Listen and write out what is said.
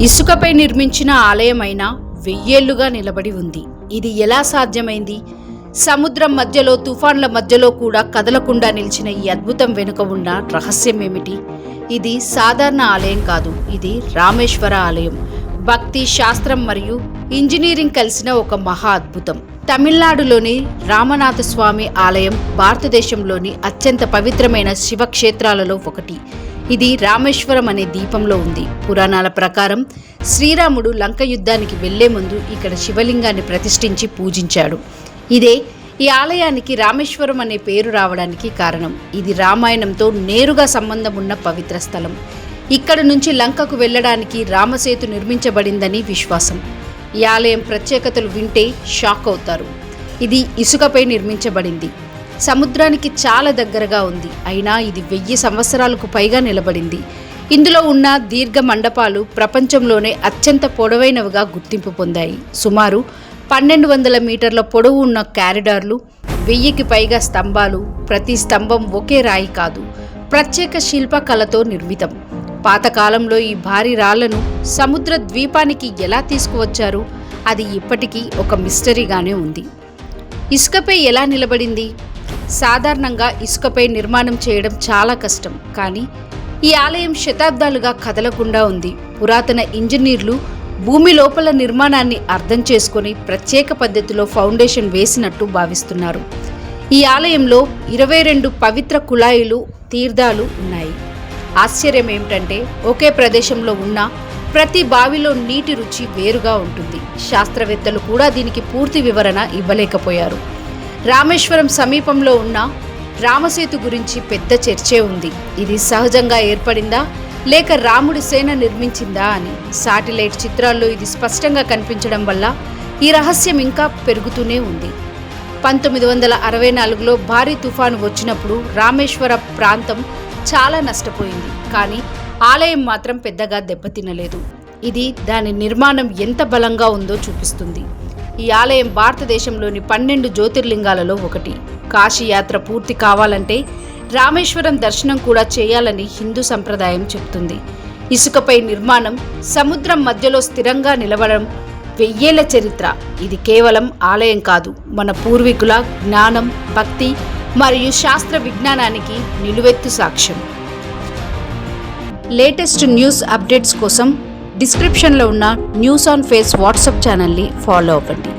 ఇసుకపై నిర్మించిన ఆలయమైన 1000 ఏళ్లుగా నిలబడి ఉంది. ఇది ఎలా సాధ్యమైంది? సముద్రం మధ్యలో, తుఫాన్ల మధ్యలో కూడా కదలకుండా నిలిచిన ఈ అద్భుతం వెనుక ఉన్న రహస్యం ఏమిటి? ఇది సాధారణ ఆలయం కాదు, ఇది రామేశ్వర ఆలయం. భక్తి, శాస్త్రం మరియు ఇంజనీరింగ్ కలిసిన ఒక మహా అద్భుతం. తమిళనాడులోని రామనాథస్వామి ఆలయం భారతదేశంలోని అత్యంత పవిత్రమైన శివక్షేత్రాలలో ఒకటి. ఇది రామేశ్వరం అనే ద్వీపంలో ఉంది. పురాణాల ప్రకారం శ్రీరాముడు లంక యుద్ధానికి వెళ్లే ముందు ఇక్కడ శివలింగాన్ని ప్రతిష్ఠించి పూజించాడు. ఇదే ఈ ఆలయానికి రామేశ్వరం అనే పేరు రావడానికి కారణం. ఇది రామాయణంతో నేరుగా సంబంధం ఉన్న పవిత్ర స్థలం. ఇక్కడ నుంచి లంకకు వెళ్లడానికి రామసేతు నిర్మించబడిందని విశ్వాసం. ఈ ఆలయం ప్రత్యేకతలు వింటే షాక్ అవుతారు. ఇది ఇసుకపై నిర్మించబడింది. సముద్రానికి చాలా దగ్గరగా ఉంది. అయినా ఇది 1000 సంవత్సరాలకు పైగా నిలబడింది. ఇందులో ఉన్న దీర్ఘ మండపాలు ప్రపంచంలోనే అత్యంత పొడవైనవిగా గుర్తింపు పొందాయి. సుమారు 1200 మీటర్ల పొడవు ఉన్న కారిడార్లు, 1000కి పైగా స్తంభాలు. ప్రతి స్తంభం ఒకే రాయి కాదు, ప్రత్యేక శిల్పకళతో నిర్మితం. పాతకాలంలో ఈ భారీ రాళ్లను సముద్ర ద్వీపానికి ఎలా తీసుకువచ్చారు? అది ఇప్పటికీ ఒక మిస్టరీగానే ఉంది. ఇసుకపై ఎలా నిలబడింది? సాధారణంగా ఇసుకపై నిర్మాణం చేయడం చాలా కష్టం, కానీ ఈ ఆలయం శతాబ్దాలుగా కదలకుండా ఉంది. పురాతన ఇంజనీర్లు భూమి లోపల నిర్మాణాన్ని అర్థం చేసుకుని ప్రత్యేక పద్ధతిలో ఫౌండేషన్ వేసినట్టు భావిస్తున్నారు. ఈ ఆలయంలో 22 పవిత్ర కుళాయిలు, తీర్థాలు ఉన్నాయి. ఆశ్చర్యం ఏమిటంటే ఒకే ప్రదేశంలో ఉన్న ప్రతి బావిలో నీటి రుచి వేరుగా ఉంటుంది. శాస్త్రవేత్తలు కూడా దీనికి పూర్తి వివరణ ఇవ్వలేకపోయారు. రామేశ్వరం సమీపంలో ఉన్న రామసేతు గురించి పెద్ద చర్చే ఉంది. ఇది సహజంగా ఏర్పడిందా లేక రాముడి సేన నిర్మించిందా అని. శాటిలైట్ చిత్రాల్లో ఇది స్పష్టంగా కనిపించడం వల్ల ఈ రహస్యం ఇంకా పెరుగుతూనే ఉంది. 1964లో భారీ తుఫాను వచ్చినప్పుడు రామేశ్వర ప్రాంతం చాలా నష్టపోయింది, కానీ ఆలయం మాత్రం పెద్దగా దెబ్బతినలేదు. ఇది దాని నిర్మాణం ఎంత బలంగా ఉందో చూపిస్తుంది. ఈ ఆలయం భారతదేశంలోని 12 జ్యోతిర్లింగాలలో ఒకటి. కాశీ యాత్ర పూర్తి కావాలంటే రామేశ్వరం దర్శనం కూడా చేయాలని హిందూ సంప్రదాయం చెప్తుంది. ఇసుకపై నిర్మాణం, సముద్రం మధ్యలో స్థిరంగా నిలబడడం, 1000 ఏళ్ల చరిత్ర. ఇది కేవలం ఆలయం కాదు, మన పూర్వీకుల జ్ఞానం, భక్తి మరియు శాస్త్ర విజ్ఞానానికి నిలువెత్తు సాక్ష్యం. లేటెస్ట్ న్యూస్ అప్డేట్స్ కోసం డిస్క్రిప్షన్లో ఉన్న న్యూస్ ఆన్ ఫేస్ వాట్సాప్ ఛానల్ని ఫాలో అవ్వండి.